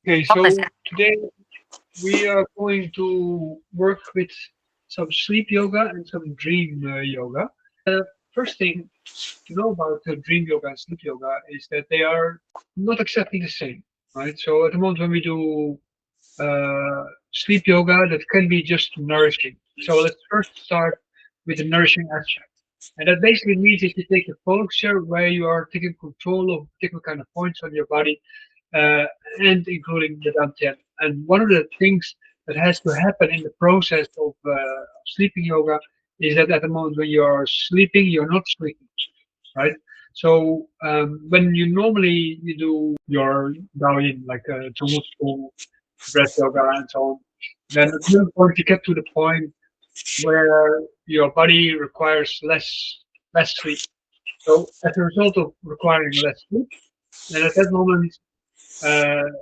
Okay, so today we are going to work with some sleep yoga and some dream yoga. First thing to know about dream yoga and sleep yoga is that they are not exactly the same, right? So at the moment when we do sleep yoga, that can be just nourishing. So let's first start with the nourishing aspect. And that basically means that you take a posture where you are taking control of particular kind of points on your body, uh, and including the dantian. And one of the things that has to happen in the process of sleeping yoga is that at the moment when you are sleeping, you're not sleeping, right? So when you do your Daoyin, like Zhongmu breath yoga and so on, then at some point you get to the point where your body requires less sleep. So as a result of requiring less sleep, then at that moment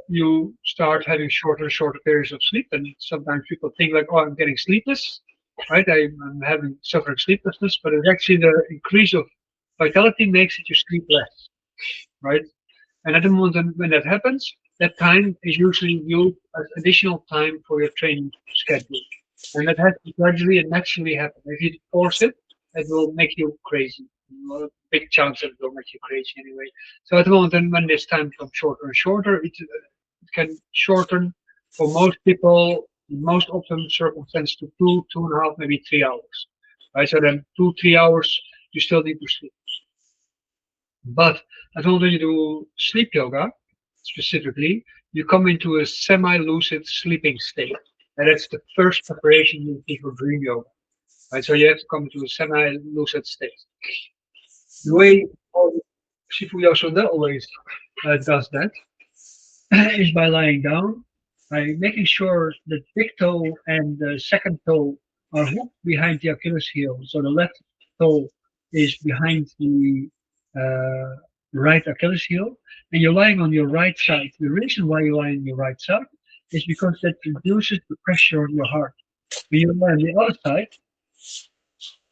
you start having shorter and shorter periods of sleep. And sometimes people think like, oh, I'm getting sleepless, right? I'm having suffering sleeplessness, but it's actually the increase of vitality makes it you sleep less, right? And at the moment when that happens, that time is usually used as additional time for your training schedule. And that has to gradually and naturally happen. If you force it, it will make you crazy. Well, a big chance that it will make you crazy anyway. So at the moment, when this time becomes shorter and shorter, it can shorten for most people, in most often circumstances, to 2.5, maybe 3 hours. Right? So then 2, 3 hours, you still need to sleep. But at the moment when you do sleep yoga, specifically, you come into a semi-lucid sleeping state. And that's the first preparation you need for dream yoga. Right? So you have to come into a semi-lucid state. The way Shifu Yasuda always does that is by lying down, by making sure the big toe and the second toe are hooked behind the Achilles heel. So the left toe is behind the right Achilles heel, and you're lying on your right side. The reason why you lie on your right side is because that reduces the pressure on your heart. When you lie on the other side,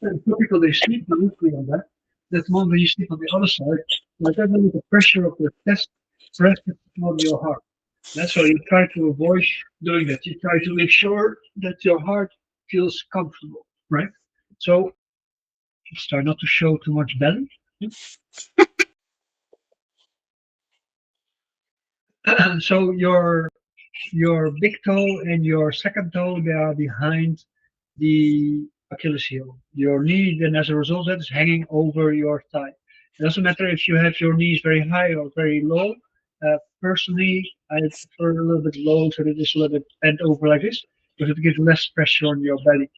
and some people they sleep loosely on that. That moment when you sleep on the other side, like that, then the pressure of your chest presses on your heart. That's why you try to avoid doing that. You try to make sure that your heart feels comfortable, right? So just try not to show too much belly. So your big toe and your second toe they are behind the Achilles heel. Your knee then as a result of that is hanging over your thigh. It doesn't matter if you have your knees very high or very low. Personally, I prefer a little bit low so that it's a little bit bent over like this because it gives less pressure on your belly.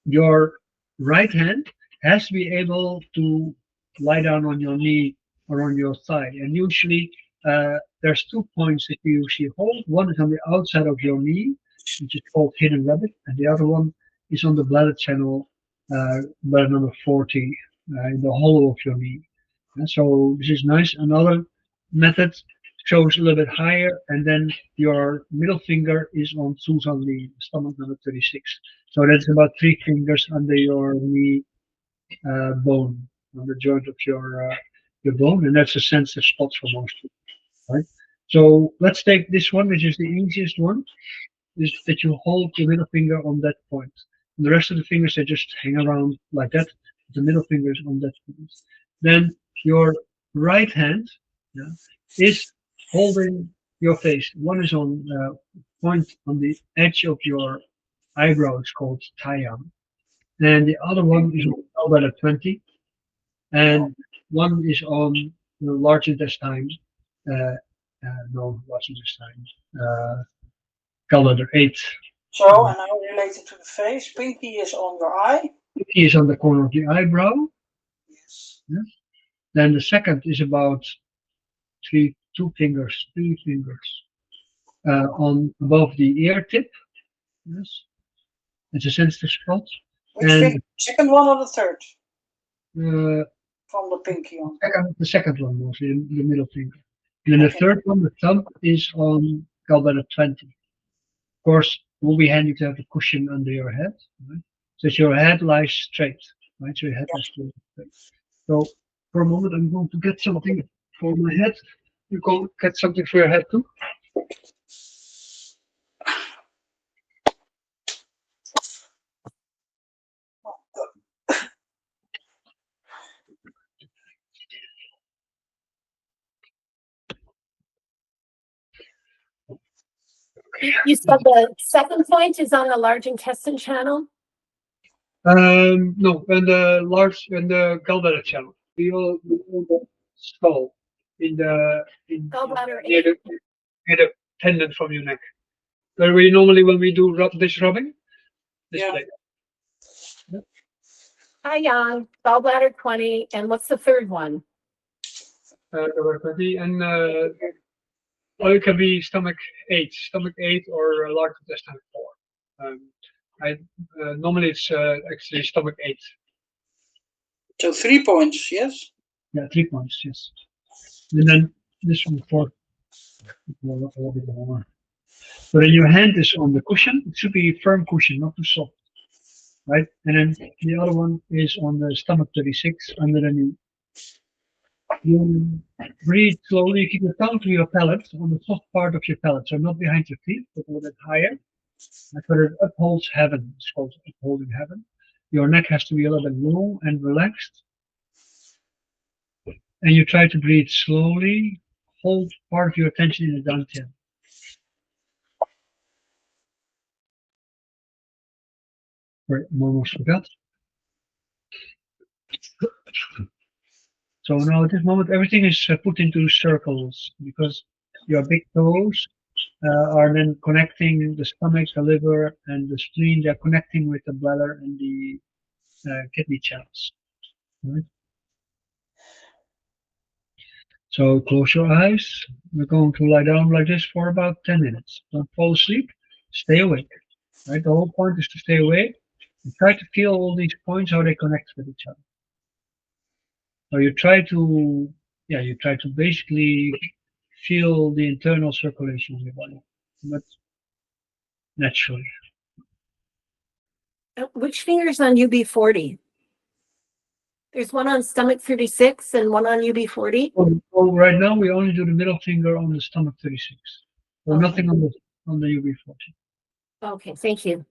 Your right hand has to be able to lie down on your knee or on your thigh. And usually there's 2 points that you usually hold. One is on the outside of your knee, which is called hidden rabbit, and the other one is on the bladder channel, bladder number 40, in the hollow of your knee. And so this is nice. Another method shows a little bit higher, and then your middle finger is on Susan Lee, stomach number 36. So that's about 3 fingers under your knee bone, on the joint of your bone, and that's a sensitive spot for most people, right? So let's take this one, which is the easiest one, is that you hold your middle finger on that point. And the rest of the fingers they just hang around like that. The middle finger is on that point. Then your right hand, yeah, is holding your face. One is on point on the edge of your eyebrow. It's called Taiyang. And the other one is on elbow 20, and one is on the large intestine. Uh, no, large intestine. Calendar 8. So, and now related to the face, pinky is on your eye. Pinky is on the corner of the eyebrow. Yes. Yes. Then the second is about 3 fingers on above the ear tip. Yes, it's a sensitive spot. Which And finger? Second one or the third? uh, From the pinky on. the second one was in the middle finger. And then the Okay. third one, the thumb, is on gallbladder 20. Of course, it will be handy to have a cushion under your head, right? So that your head lies straight, right? So your head lies straight. So for a moment, I'm going to get something for my head. You go get something for your head too? You said the second point is on the large intestine channel? No, and the gallbladder channel. We all the skull Gallbladder near 8. near the tendon from your neck. Where we normally when we do this rubbing, this Yeah. place. Hi, Jan. Gallbladder 20. And what's the third one? Number 20, and or it can be stomach 8, or large intestine 4. I normally it's actually stomach 8. So 3 points, yes? Yeah, 3 points, yes. And then this one 4. A little bit more. So then your hand is on the cushion. It should be a firm cushion, not too soft, right? And then the other one is on the stomach 36 under the knee. You breathe slowly. Keep your tongue to your palate on the soft part of your palate, so not behind your teeth, but a little bit higher. That's where it upholds heaven. It's called upholding heaven. Your neck has to be a little bit long and relaxed. And you try to breathe slowly. Hold part of your attention in the dantian. Right, I almost forgot. So now at this moment, everything is put into circles because your big toes are then connecting the stomach, the liver, and the spleen. They're connecting with the bladder and the kidney channels. Right? So close your eyes. We're going to lie down like this for about 10 minutes. Don't fall asleep. Stay awake. Right? The whole point is to stay awake and try to feel all these points how they connect with each other. So you try to, basically feel the internal circulation of your body, but naturally. Which finger's on UB40? There's one on stomach 36 and one on UB40. So right now we only do the middle finger on the stomach 36. So Okay. nothing on the UB40. Okay, thank you.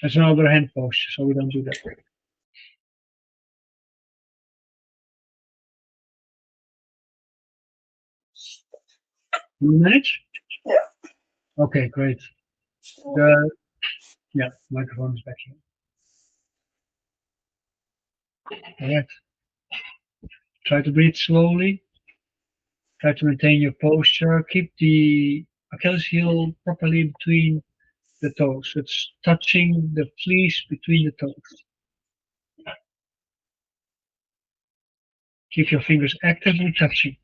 That's another hand pose, so we don't do that. 2 minutes? Yeah. Okay, great. Microphone is back here. All right. Try to breathe slowly. Try to maintain your posture. Keep the Achilles heel properly between the toes. It's touching the fleece between the toes. Keep your fingers actively touching.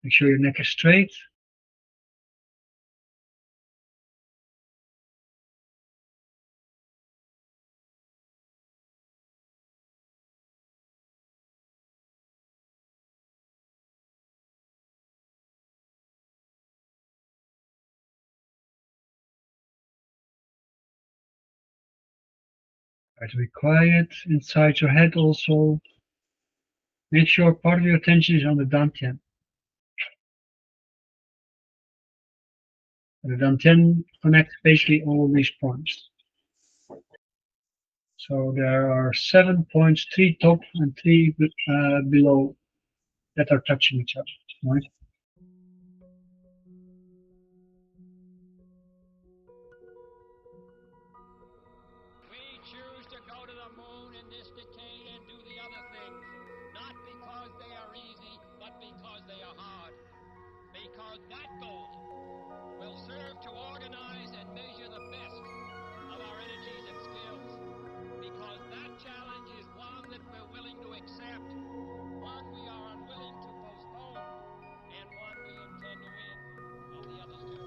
Make sure your neck is straight. Try to be quiet inside your head also. Make sure part of your attention is on the dantian. The dantian connects basically all these points. So there are 7 points, 3 top and 3 below, that are touching each other, right? We choose to go to the moon in this decade and do the other things, not because they are easy, but because they are hard. Because that goal will serve to organize and measure the best of our energies and skills. Because that challenge is one that we're willing to accept, one we are unwilling to postpone, and one we intend to win on the others too.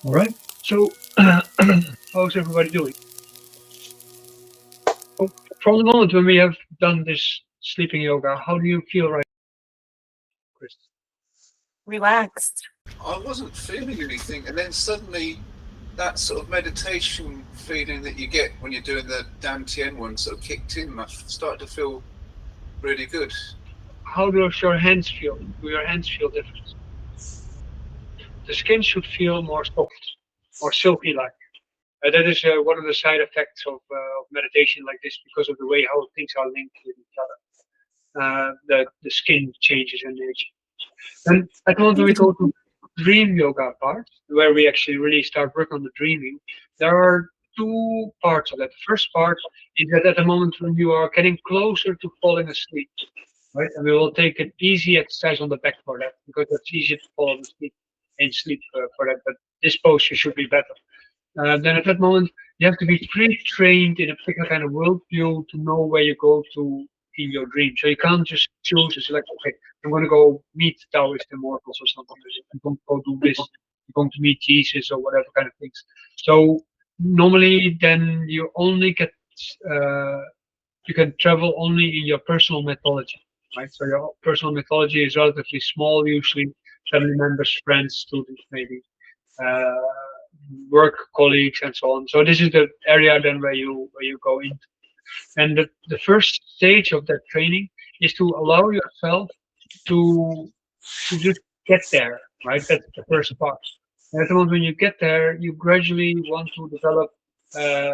All right. So, how's everybody doing? Oh, from the moment when we have done this sleeping yoga, how do you feel right now, Chris? Relaxed. I wasn't feeling anything, and then suddenly that sort of meditation feeling that you get when you're doing the Dantian one sort of kicked in. I started to feel really good. How do your hands feel? Do your hands feel different? The skin should feel more soft, more silky-like. That is one of the side effects of meditation like this because of the way how things are linked with each other. The skin changes in nature. And at the moment when we go to dream yoga part, where we actually really start work on the dreaming, there are two parts of that. The first part is that at the moment when you are getting closer to falling asleep, right? And we will take an easy exercise on the back for that because it's easier to fall asleep in sleep for that. But this posture should be better. Then at that moment, you have to be pre-trained in a particular kind of worldview to know where you go to in your dream. So you can't just choose to select, okay, I'm going to go meet Daoist immortals or something. I'm going to go do this. I'm going to meet Jesus or whatever kind of things. So normally, then you only get, uh, you can travel only in your personal mythology, right? So your personal mythology is relatively small, usually family members, friends, students, maybe. Uh, Work colleagues and so on. So this is the area then where you go into. And the first stage of that training is to allow yourself to to just get there, right? That's the first part. And at the moment when you get there, you gradually want to develop uh,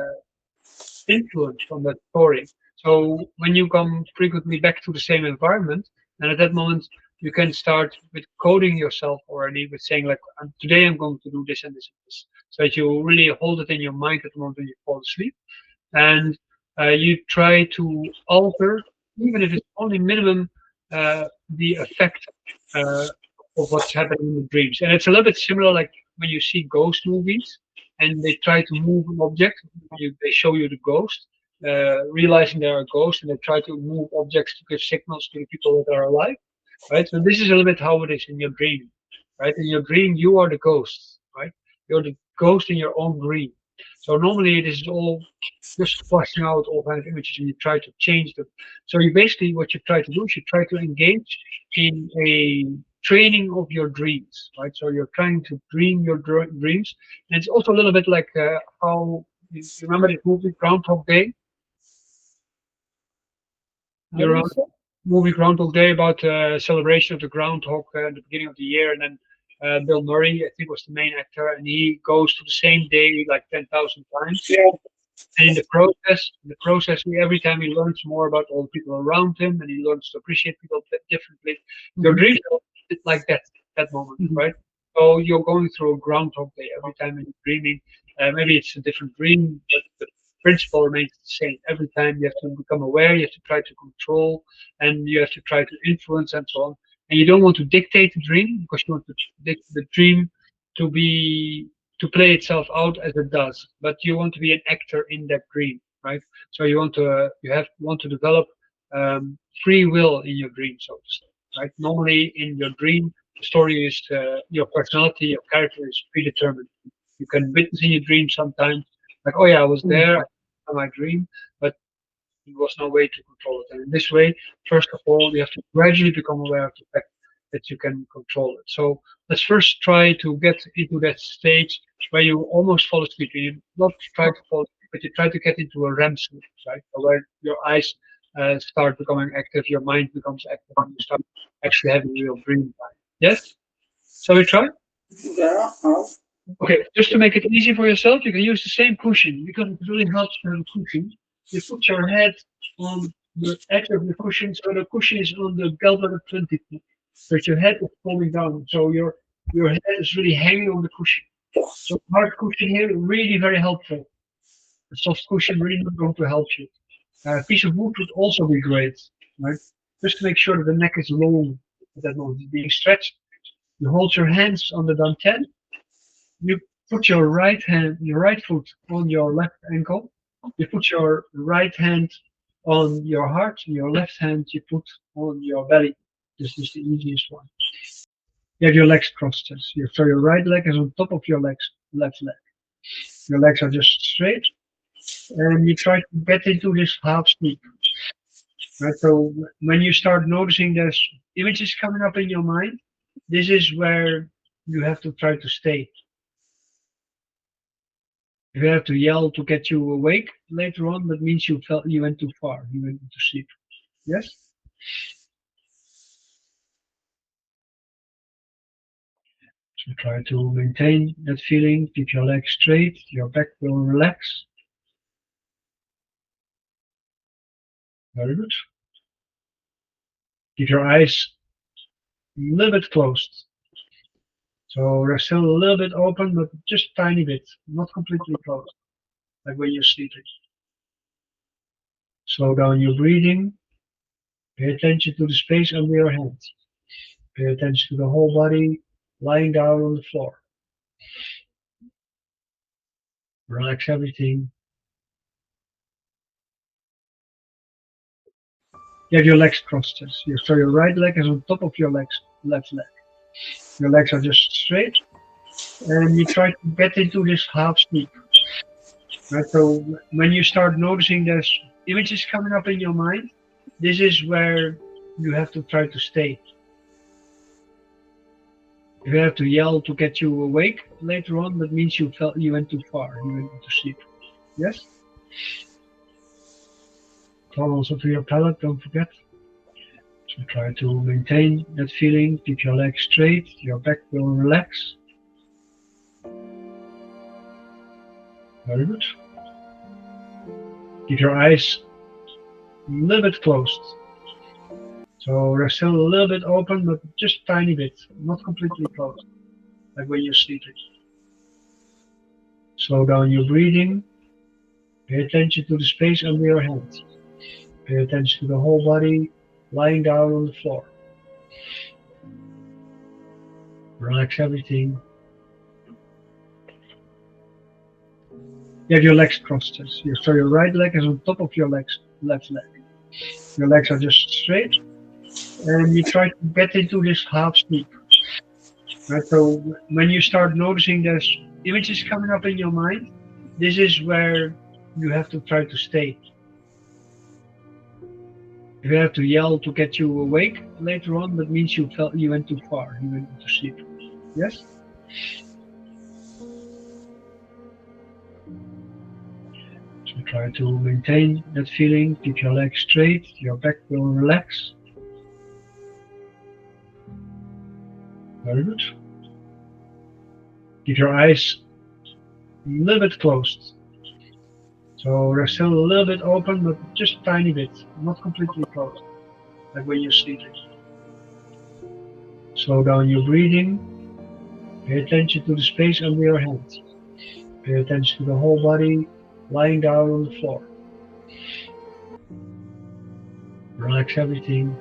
influence from that story. So when you come frequently back to the same environment, and at that moment you can start with coding yourself already with saying like, today I'm going to do this and this and this, so that you really hold it in your mind at the moment when you fall asleep, and you try to alter, even if it's only minimum, the effect uh, of what's happening in the dreams. And it's a little bit similar like when you see ghost movies and they try to move an object, they show you the ghost, realizing they're a ghost, and they try to move objects to give signals to the people that are alive, right? So this is a little bit how it is in your dream, right? In your dream, you are the ghost, right? You're the ghost in your own dream. So normally it is all just flashing out all kinds of images and you try to change them. So you basically, what you try to do is you try to engage in a training of your dreams, right? So you're trying to dream your dreams. And it's also a little bit like how, you remember the movie Groundhog Day? What You do you remember say? movie Groundhog Day about celebration of the groundhog at the beginning of the year, and then Bill Murray, I think, was the main actor, and he goes to the same day like 10,000 times. Yeah. And in the process, every time he learns more about all the people around him, and he learns to appreciate people differently. Your dreams are a bit like that moment, right? So you're going through a groundhog day every time you're dreaming. Maybe it's a different dream, but the principle remains the same. Every time you have to become aware, you have to try to control, and you have to try to influence and so on. And you don't want to dictate the dream because you want the dream to be to play itself out as it does, but you want to be an actor in that dream, right? So you want to want to develop free will in your dream, so to say, right? Normally in your dream, the story is your personality, your character is predetermined. You can witness in your dream sometimes, like, oh yeah, I was there in my dream, but there was no way to control it. And in this way, first of all, you have to gradually become aware of the fact that you can control it. So let's first try to get into that stage where you almost fall asleep. You not try to fall asleep, but you try to get into a REM sleep, right? Where your eyes start becoming active, your mind becomes active, and you start actually having real dream time. Yes? So we try? Yeah. Oh. Okay, just to make it easy for yourself, you can use the same cushion because it really helps to have a cushion. You put your head on the edge of the cushion, so the cushion is on the galvanic 20, but your head is falling down, so your head is really hanging on the cushion. So hard cushion here, really very helpful. A soft cushion really not going to help you. A piece of wood would also be great, right? Just to make sure that the neck is long at that moment, it's being stretched. You hold your hands on the dantian. You put your right foot on your left ankle. You put your right hand on your heart, and your left hand you put on your belly. This is the easiest one. You have your legs crossed. So your right leg is on top of your legs. left leg. Your legs are just straight, and you try to get into this half sleep. Right? So when you start noticing there's images coming up in your mind, this is where you have to try to stay. If you have to yell to get you awake later on, that means you went too far. You went into sleep. Yes? So try to maintain that feeling. Keep your legs straight. Your back will relax. Very good. Keep your eyes a little bit closed. So they're still a little bit open, but just tiny bit, not completely closed, like when you're sleeping. Slow down your breathing. Pay attention to the space under your hands. Pay attention to the whole body lying down on the floor. Relax everything. You have your legs crossed. So your right leg is on top of your left leg. Your legs are just straight, and you try to get into this half sleep. Right? So when you start noticing there's images coming up in your mind, this is where you have to try to stay. If you have to yell to get you awake later on, that means you went too far. You went into sleep. Yes? Talk also to your palate, don't forget. So try to maintain that feeling. Keep your legs straight. Your back will relax. Very good. Keep your eyes a little bit closed. So they're still a little bit open, but just tiny bit, not completely closed, like when you're sleeping. Slow down your breathing. Pay attention to the space under your hands. Pay attention to the whole body lying down on the floor. Relax everything. You have your legs crossed. So your right leg is on top of your left leg. Your legs are just straight, and you try to get into this half sleep. Right? So when you start noticing there's images coming up in your mind, this is where you have to try to stay. If you have to yell to get you awake later on, that means you went too far. You went into sleep. Yes? So try to maintain that feeling. Keep your legs straight. Your back will relax. Very good. Keep your eyes a little bit closed. So they're still a little bit open, but just tiny bit, not completely closed, like when you're sleeping. Slow down your breathing. Pay attention to the space under your hands. Pay attention to the whole body lying down on the floor. Relax everything.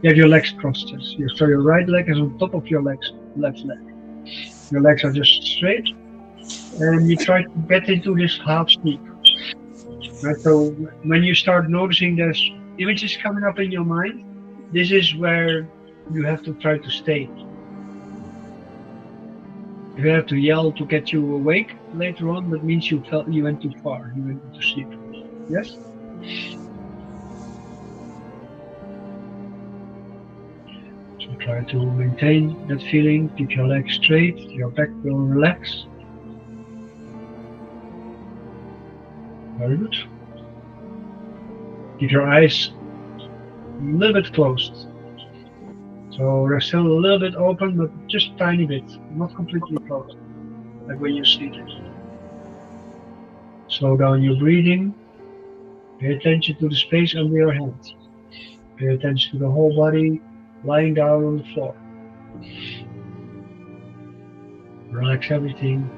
You have your legs crossed. So your right leg is on top of your left leg. Your legs are just straight, and you try to get into this half sleep. Right. So when you start noticing there's images coming up in your mind, this is where you have to try to stay. If you have to yell to get you awake later on, that means you went too far. You went into sleep. Yes. So try to maintain that feeling. Keep your legs straight. Your back will relax. Very good. Keep your eyes a little bit closed. So they're still a little bit open, but just a tiny bit, not completely closed, like when you sleep. Slow down your breathing. Pay attention to the space under your hands. Pay attention to the whole body lying down on the floor. Relax everything.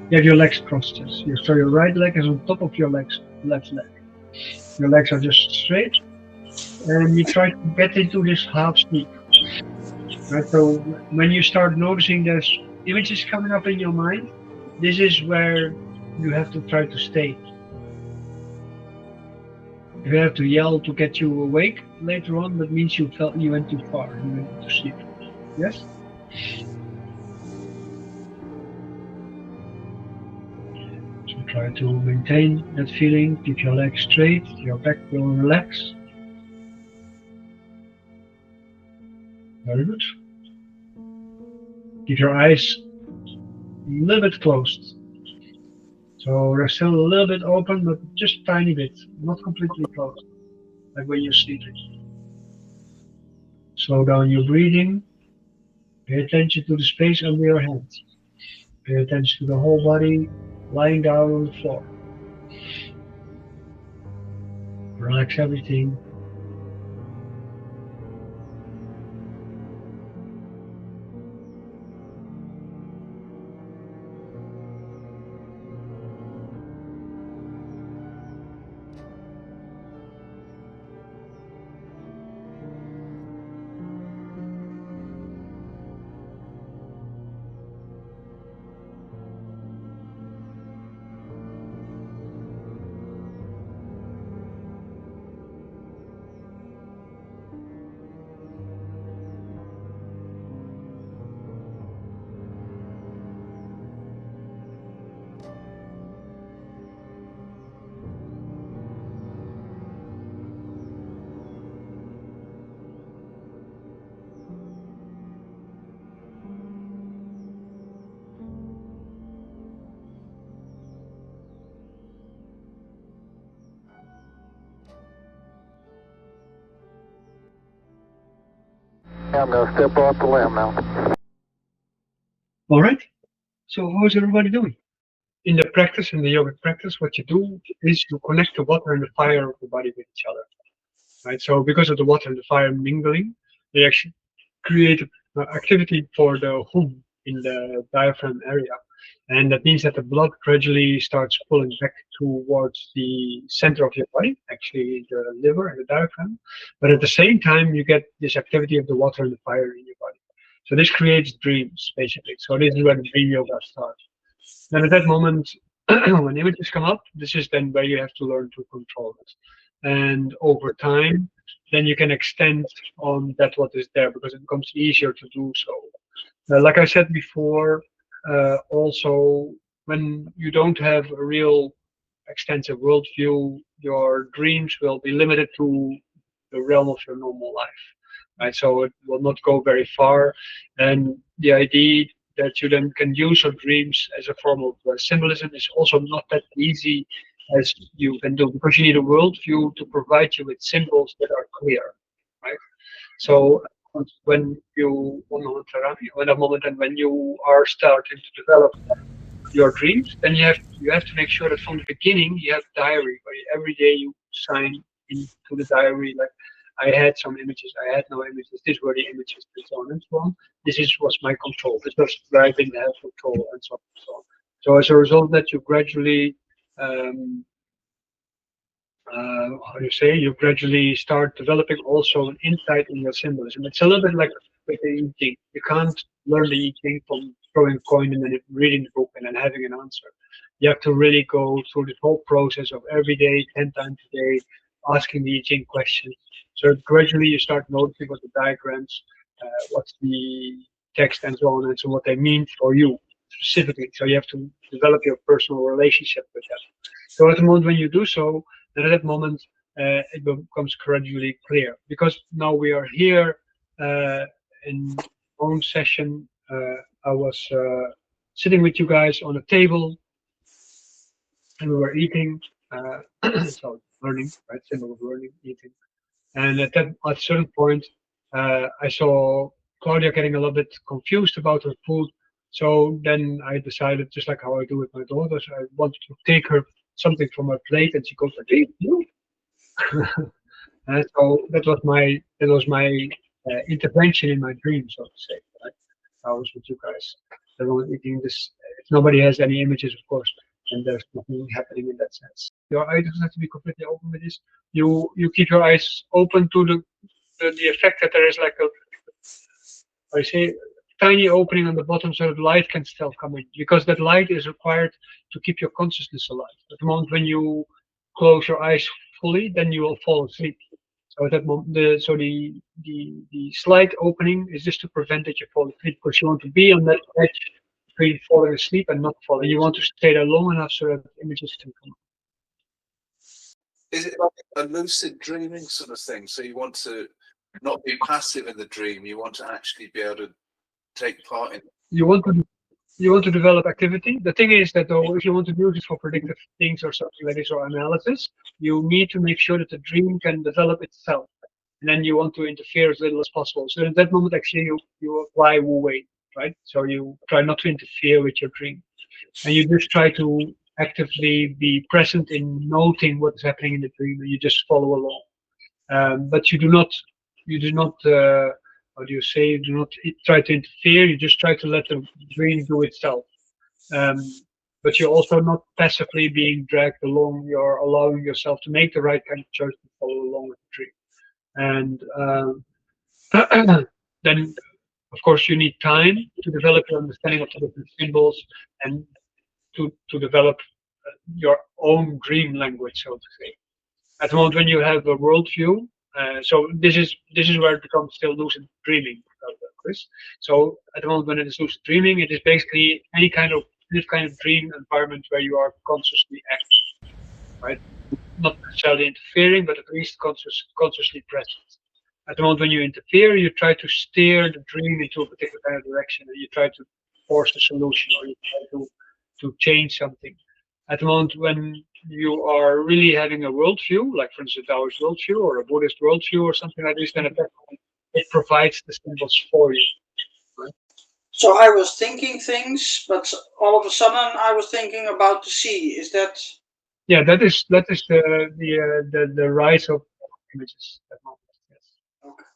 You have your legs crossed. So your right leg is on top of your left leg. Your legs are just straight, and you try to get into this half sleep. Right. So when you start noticing there's images coming up in your mind, this is where you have to try to stay. If you have to yell to get you awake later on, that means you went too far. You went into sleep. Yes. So try to maintain that feeling. Keep your legs straight. Your back will relax. Very good. Keep your eyes a little bit closed. So they're still a little bit open, but just a tiny bit, not completely closed, like when you're sleeping. Slow down your breathing. Pay attention to the space under your hands. Pay attention to the whole body lying down on the floor. Relax everything. I'm going to step off the limb now. All right. So how's everybody doing? In the practice, in the yogic practice, what you do is you connect the water and the fire of the body with each other. Right. So because of the water and the fire mingling, they actually create activity for the hum in the diaphragm area. And that means that the blood gradually starts pulling back towards the center of your body, actually the liver and the diaphragm. But at the same time, you get this activity of the water and the fire in your body. So this creates dreams, basically. So this is where the dream yoga starts. Then at that moment, when images come up, this is then where you have to learn to control it. And over time, then you can extend on that what is there because it becomes easier to do so. Like I said before, also when you don't have a real extensive worldview, your dreams will be limited to the realm of your normal life, right? So it will not go very far, and the idea that you then can use your dreams as a form of symbolism is also not that easy as you can do because you need a worldview to provide you with symbols that are clear, right? So when you when a moment and when you are starting to develop your dreams, then you have to make sure that from the beginning you have a diary where every day you sign into the diary like I had some images, I had no images, these were the images, and so on and so on. Was my control. This was where I didn't have control, and so on and so on. So as a result, that you gradually how do you say, you gradually start developing also an insight in your symbolism. It's a little bit like with the I Ching. You can't learn the I Ching from throwing a coin and then reading the book and then having an answer. You have to really go through the whole process of every day, 10 times a day, asking the I Ching questions. So gradually you start noticing what the diagrams, what's the text and so on and so what they mean for you specifically. So you have to develop your personal relationship with them. So at the moment when you do so, then at that moment it becomes gradually clear. Because now we are here in own session. I was sitting with you guys on a table and we were eating. So learning, right? Symbol of learning, eating. And at a certain point, I saw Claudia getting a little bit confused about her food. So then I decided, just like how I do with my daughters, I wanted to take her something from her plate, and she goes like, "Hey, you." And so that was my intervention in my dream, so to say. Right? I was with you guys. Everyone eating this. If nobody has any images, of course, and there's nothing happening in that sense. Your eyes doesn't have to be completely open with this. You keep your eyes open to the effect that there is like a, I say, tiny opening on the bottom so that light can still come in, because that light is required to keep your consciousness alive. At the moment when you close your eyes fully, then you will fall asleep. So at that moment, the slight opening is just to prevent that you fall asleep, because you want to be on that edge between falling asleep and not falling. You want to stay there long enough so that images can come. Is it like a lucid dreaming sort of thing? So you want to not be passive in the dream. You want to actually be able to take part in it. You want to develop activity. The thing is that though, if you want to use it for predictive things or something like this or analysis, you need to make sure that the dream can develop itself. And then you want to interfere as little as possible. So at that moment, actually, you apply Wu Wei, right? So you try not to interfere with your dream, and you just try to actively be present in noting what is happening in the dream, and you just follow along. But you do not, how do you say, you do not try to interfere. You just try to let the dream do itself. Um, but you're also not passively being dragged along. You're allowing yourself to make the right kind of choice to follow along with the dream. And then, of course, you need time to develop your understanding of the different symbols and to develop your own dream language, so to say. At the moment when you have a worldview, so this is where it becomes still lucid dreaming, Chris. So at the moment when it is lucid dreaming, it is basically any kind of dream environment where you are consciously active, right? Not necessarily interfering, but at least consciously present. At the moment when you interfere, you try to steer the dream into a particular kind of direction, and you try to force a solution, or you try to change something. At the moment when you are really having a worldview, like for instance a Daoist worldview or a Buddhist worldview or something like this, then at that point it provides the symbols for you. Right? So I was thinking things, but all of a sudden I was thinking about the sea. Is that? Yeah, that is the rise of images at the moment. Yes. Okay.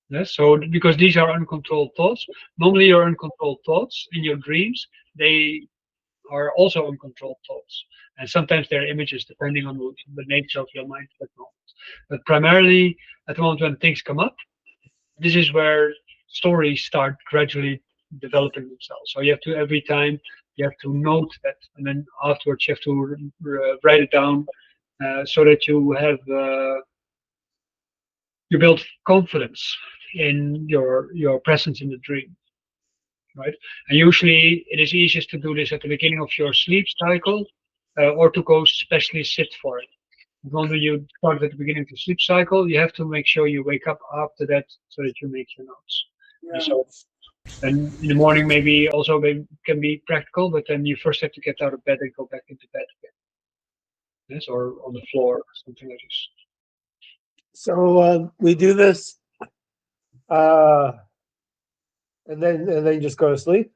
Yes. So because these are uncontrolled thoughts, normally your uncontrolled thoughts in your dreams, they are also uncontrolled thoughts, and sometimes they're images depending on the nature of your mind at the moment. But primarily at the moment when things come up, this is where stories start gradually developing themselves. So you have to, every time you have to note that, and then afterwards you have to write it down, so that you build confidence in your presence in the dream. Right? And usually it is easiest to do this at the beginning of your sleep cycle, or to go specially sit for it. When you start at the beginning of the sleep cycle, you have to make sure you wake up after that so that you make your notes. Yeah. And so then in the morning maybe also can be practical, but then you first have to get out of bed and go back into bed again. Yes, or on the floor or something like this. So we do this, and then you just go to sleep.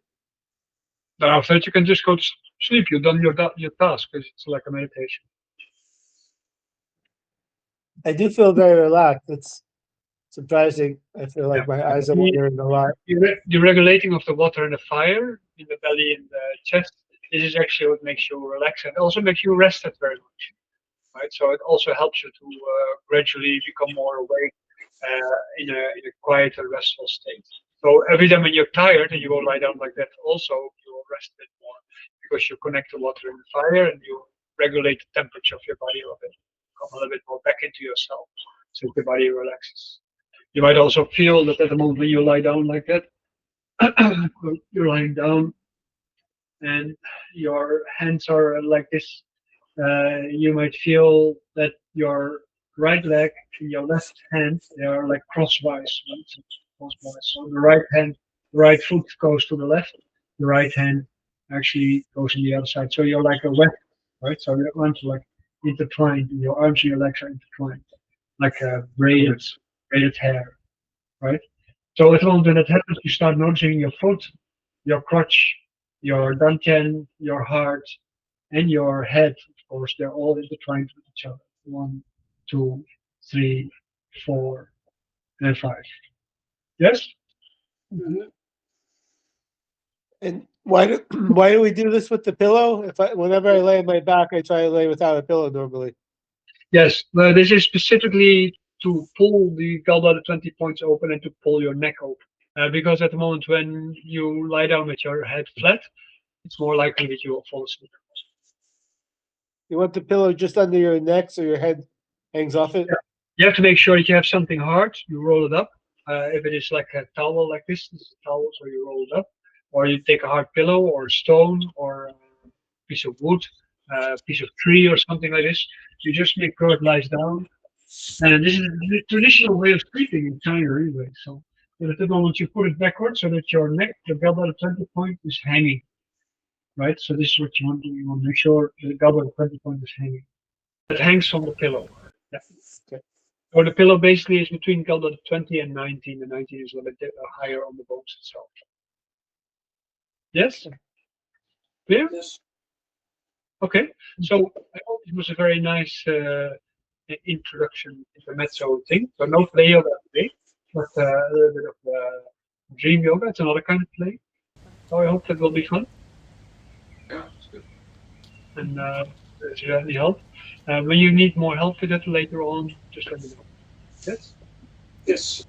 Then after that you can just go to sleep. You've done your task. It's like a meditation. I do feel very relaxed. It's surprising. I feel like my eyes are wandering a lot. The regulating of the water and the fire in the belly and the chest, this is actually what makes you relax and also makes you rested very much. right? So it also helps you to gradually become more awake in a quiet and restful state. So every time when you're tired and you go lie down like that, also you will rest a bit more because you connect the water in the fire and you regulate the temperature of your body a little bit, come a little bit more back into yourself, so your body relaxes. You might also feel that at the moment when you lie down like that, you're lying down and your hands are like this. You might feel that your right leg and your left hand, they are like crosswise. Right? Crosswise. So the right hand, the right foot goes to the left, the right hand actually goes on the other side. So you're like a web, right? So your arms are like intertwined, and your arms and your legs are intertwined, like a braided hair, right? So at the moment when that happens, you start noticing your foot, your crotch, your dantian, your heart, and your head. Of course, they're all intertwined with each other. 1, 2, 3, 4, and 5. Yes? And why do why do we do this with the pillow? Whenever I lay on my back, I try to lay without a pillow normally. Yes. This is specifically to pull the gallbladder 20 points open and to pull your neck open. Because at the moment when you lie down with your head flat, it's more likely that you will fall asleep. You want the pillow just under your neck so your head hangs off it? You have to make sure that you have something hard. You roll it up. If it is like a towel like this is a towel, so you roll it up. Or you take a hard pillow or a stone or a piece of wood, a piece of tree or something like this. You just make sure it lies down. And this is the traditional way of sleeping in China anyway. So but at the moment you put it backwards so that your neck, the gallbladder 20 point is hanging. Right? So this is what you want to do. You want to make sure the gallbladder 20 point is hanging. It hangs from the pillow. Yeah. Okay. So the pillow basically is between gallbladder 20 and 19. The 19 is a little bit higher on the bones itself. Yes? Clear? Yes. Okay. So I hope it was a very nice introduction, intermezzo thing. So no play yoga today, but a little bit of dream yoga. It's another kind of play. So I hope that will be fun. Yeah, it's good. And if you have any help, when you need more help with that later on, just let me know. Yes? Yes.